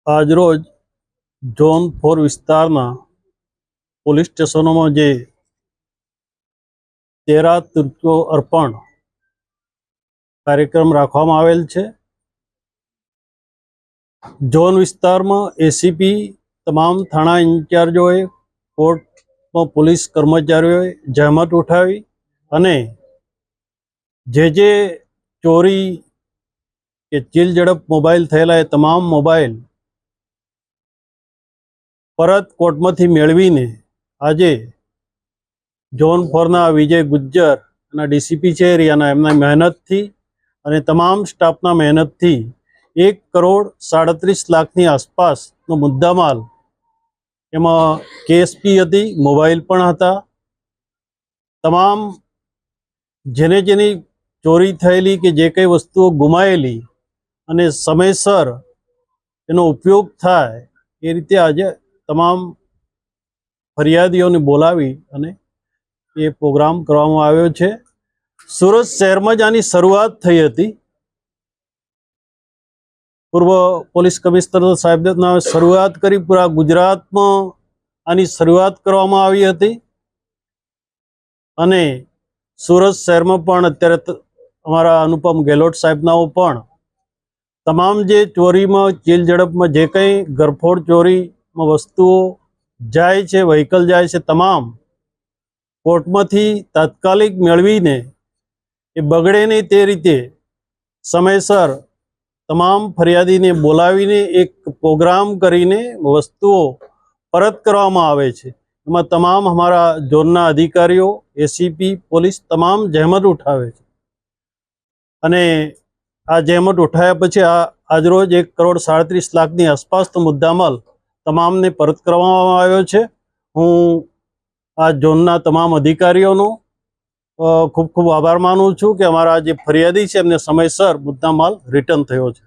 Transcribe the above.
આજરોજ ઝોન 4 વિસ્તારના પોલીસ સ્ટેશનોમાં જે 13 તીર્થો અર્પણ કાર્યક્રમ રાખવામાં આવેલ છે। ઝોન વિસ્તારમાં એસીપી, તમામ થાણા ઇન્ચાર્જોએ, કોર્ટમાં પોલીસ કર્મચારીઓએ જહેમત ઉઠાવી અને જે ચોરી કે ચીલ ઝડપ મોબાઈલ થયેલા એ તમામ મોબાઈલ પરત કોર્ટમાંથી મેળવીને આજે ઝોન 4ના વિજય ગુજ્જર અને ડીસીપી છે એરિયાના એમના મહેનતથી અને તમામ સ્ટાફના મહેનતથી 1,37 લાખની આસપાસનો મુદ્દામાલ, એમાં કેશપી હતી, મોબાઈલ પણ હતા, તમામ જેની ચોરી થયેલી કે જે કંઈ વસ્તુઓ ગુમાયેલી અને સમયસર એનો ઉપયોગ થાય એ રીતે આજે તમામ ફરિયાદીઓને બોલાવી અને એ પ્રોગ્રામ કરવામાં આવ્યો છે। સુરત શહેરમાં જ આની શરૂઆત થઈ હતી। પૂર્વ પોલીસ કમિશનર સાહેબના શરૂઆત કરી, પૂરા ગુજરાતમાં આની શરૂઆત કરવામાં આવી હતી અને સુરત શહેરમાં પણ અત્યારે અમારા અનુપમ ગેહલોત સાહેબનાઓ પણ તમામ જે ચોરીમાં, ચીલ ઝડપમાં જે કંઈ ગરફોડ ચોરીમાં વસ્તુઓ જાય છે, વ્હીકલ જાય છે, તમામ કોર્ટમાંથી તાત્કાલિક મેળવીને એ બગડે નહીં તે રીતે સમયસર તમામ ફરિયાદીને બોલાવીને એક પ્રોગ્રામ કરીને વસ્તુઓ પરત કરવામાં આવે છે। એમાં તમામ અમારા ઝોનના અધિકારીઓ, એસીપી, પોલીસ તમામ જહેમત ઉઠાવે છે અને આ જહેમત ઉઠાવ્યા પછી આજરોજ 1,37 લાખની આસપાસનો મુદ્દામાલ તમામને પરત કરવામાં આવ્યો છે। હું આ ઝોનના તમામ અધિકારીઓનો ખૂબ ખૂબ આભાર માનું છું કે અમારા જે ફરિયાદી છે એમને સમયસર મુદ્દામાલ રિટર્ન થયો છે।